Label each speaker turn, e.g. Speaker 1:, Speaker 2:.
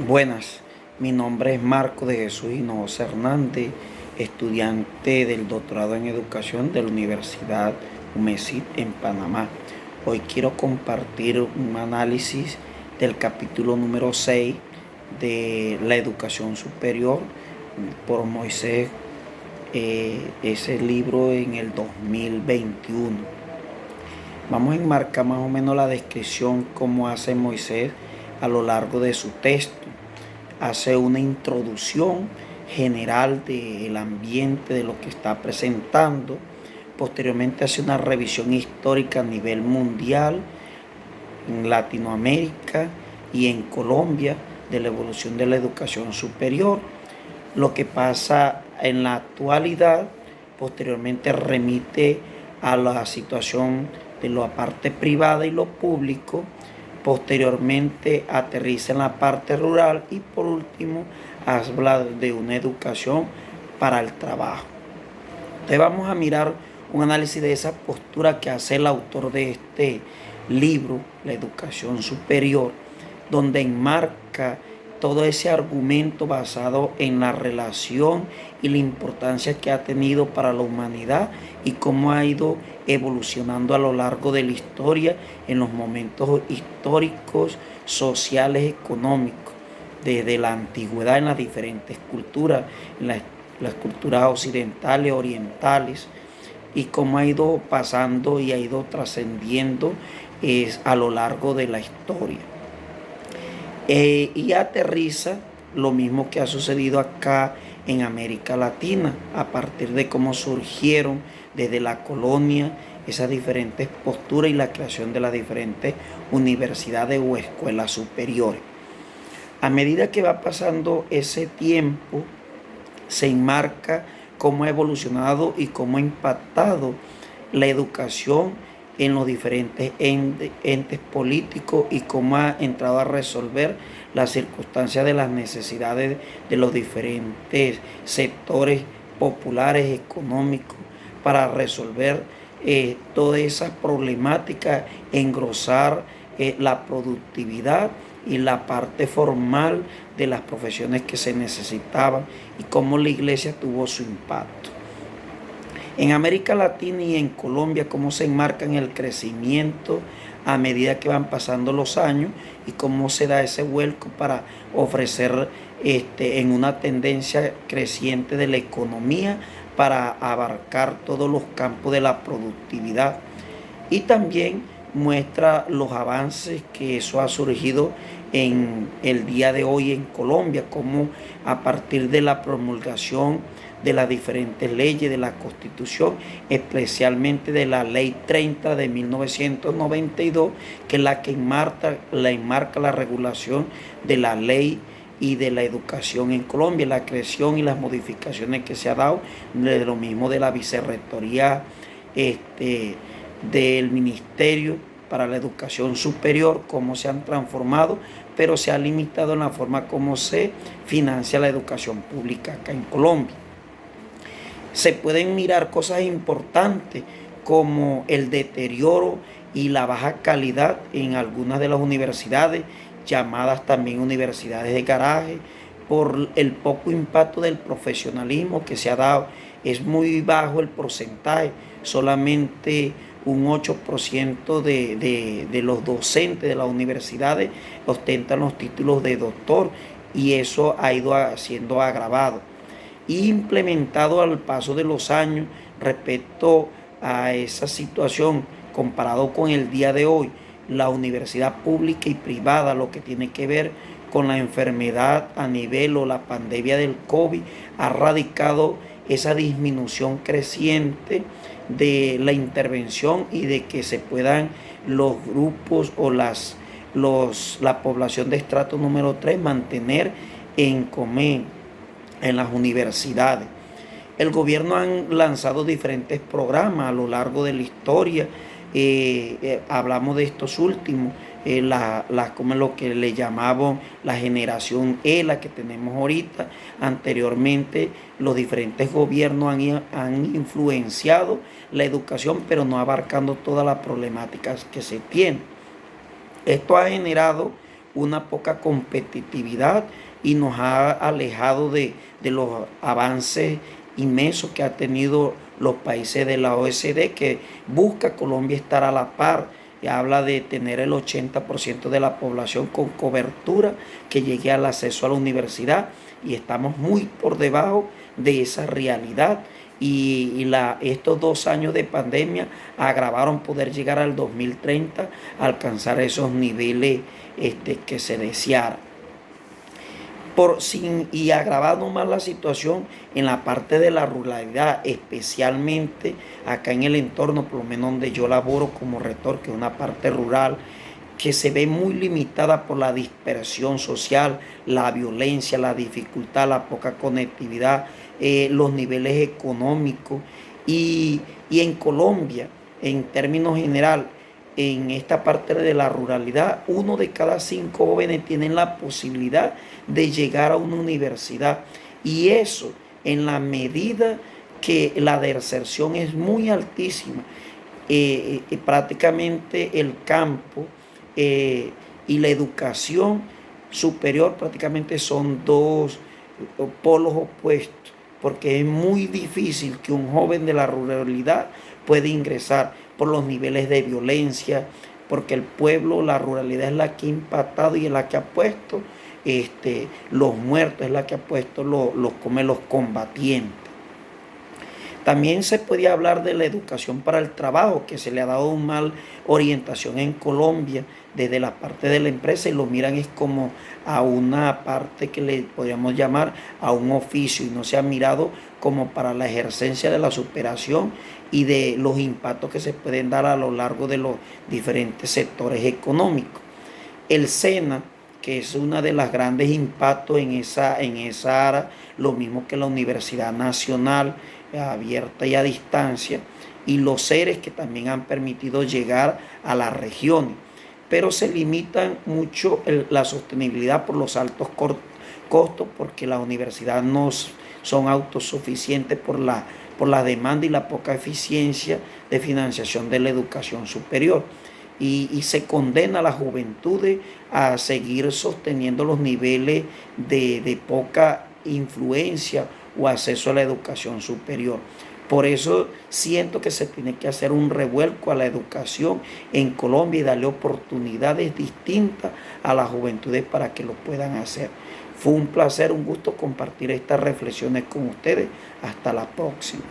Speaker 1: Buenas, mi nombre es Marco de Jesús Hinojosa Hernández, estudiante del doctorado en educación de la Universidad UMESID en Panamá. Hoy quiero compartir un análisis del capítulo número 6 de la educación superior por Moisés, ese libro en el 2021. Vamos a enmarcar más o menos la descripción como hace Moisés a lo largo de su texto. Hace una introducción general del ambiente de lo que está presentando. Posteriormente hace una revisión histórica a nivel mundial, en Latinoamérica y en Colombia, de la evolución de la educación superior, lo que pasa en la actualidad. Posteriormente remite a la situación de la parte privada y lo público. Posteriormente aterriza en la parte rural y por último habla de una educación para el trabajo. Entonces vamos a mirar un análisis de esa postura que hace el autor de este libro, La Educación Superior, donde enmarca todo ese argumento basado en la relación y la importancia que ha tenido para la humanidad y cómo ha ido evolucionando a lo largo de la historia en los momentos históricos, sociales, económicos, desde la antigüedad en las diferentes culturas, en las culturas occidentales, orientales, y cómo ha ido pasando y ha ido trascendiendo a lo largo de la historia. Y aterriza lo mismo que ha sucedido acá en América Latina, a partir de cómo surgieron desde la colonia esas diferentes posturas y la creación de las diferentes universidades o escuelas superiores. A medida que va pasando ese tiempo, se enmarca cómo ha evolucionado y cómo ha impactado la educación en los diferentes entes políticos y cómo ha entrado a resolver las circunstancias de las necesidades de los diferentes sectores populares, económicos, para resolver todas esas problemáticas, engrosar la productividad y la parte formal de las profesiones que se necesitaban y cómo la iglesia tuvo su impacto. En América Latina y en Colombia, cómo se enmarca en el crecimiento a medida que van pasando los años y cómo se da ese vuelco para ofrecer en una tendencia creciente de la economía para abarcar todos los campos de la productividad. Y también muestra los avances que eso ha surgido en el día de hoy en Colombia, como a partir de la promulgación de las diferentes leyes de la Constitución, especialmente de la Ley 30 de 1992, que es la que enmarca la regulación de la ley y de la educación en Colombia, la creación y las modificaciones que se ha dado, de lo mismo de la vicerrectoría del Ministerio para la Educación Superior, cómo se han transformado, pero se ha limitado en la forma como se financia la educación pública acá en Colombia. Se pueden mirar cosas importantes como el deterioro y la baja calidad en algunas de las universidades, llamadas también universidades de garaje, por el poco impacto del profesionalismo que se ha dado. Es muy bajo el porcentaje, solamente un 8% de los docentes de las universidades ostentan los títulos de doctor, y eso ha ido siendo agravado y implementado al paso de los años. Respecto a esa situación, comparado con el día de hoy, la universidad pública y privada, lo que tiene que ver con la enfermedad a nivel o la pandemia del COVID, ha radicado esa disminución creciente de la intervención y de que se puedan los grupos o la población de estrato número 3 mantener en comer en las universidades. El gobierno ha lanzado diferentes programas a lo largo de la historia. Hablamos de estos últimos, como lo que le llamamos la generación E, la que tenemos ahorita. Anteriormente, los diferentes gobiernos han influenciado la educación, pero no abarcando todas las problemáticas que se tienen. Esto ha generado una poca competitividad y nos ha alejado de los avances inmensos que ha tenido los países de la OECD, que busca Colombia estar a la par y habla de tener el 80% de la población con cobertura que llegue al acceso a la universidad, y estamos muy por debajo de esa realidad. Estos 2 años de pandemia agravaron poder llegar al 2030 a alcanzar esos niveles que se deseara. Y agravando más la situación en la parte de la ruralidad, especialmente acá en el entorno, por lo menos donde yo laboro como rector, que es una parte rural, que se ve muy limitada por la dispersión social, la violencia, la dificultad, la poca conectividad, los niveles económicos. Y en Colombia, en términos general, en esta parte de la ruralidad, 1 de cada 5 jóvenes tienen la posibilidad de llegar a una universidad. Y eso en la medida que la deserción es muy altísima. Prácticamente el campo y la educación superior prácticamente son dos polos opuestos, porque es muy difícil que un joven de la ruralidad pueda ingresar por los niveles de violencia, porque el pueblo, la ruralidad es la que ha impactado y es la que ha puesto los muertos, es la que ha puesto los combatientes. También se podía hablar de la educación para el trabajo, que se le ha dado una mal orientación en Colombia desde la parte de la empresa, y lo miran es como a una parte que le podríamos llamar a un oficio, y no se ha mirado como para la ejercencia de la superación y de los impactos que se pueden dar a lo largo de los diferentes sectores económicos. El SENA, que es una de las grandes impactos en esa área, lo mismo que la Universidad Nacional, abierta y a distancia, y los seres que también han permitido llegar a las regiones, pero se limitan mucho la sostenibilidad por los altos costos, porque las universidades no son autosuficientes por la demanda y la poca eficiencia de financiación de la educación superior. Y se condena a las juventudes a seguir sosteniendo los niveles de poca influencia o acceso a la educación superior. Por eso siento que se tiene que hacer un revuelco a la educación en Colombia y darle oportunidades distintas a las juventudes para que lo puedan hacer. Fue un placer, un gusto compartir estas reflexiones con ustedes. Hasta la próxima.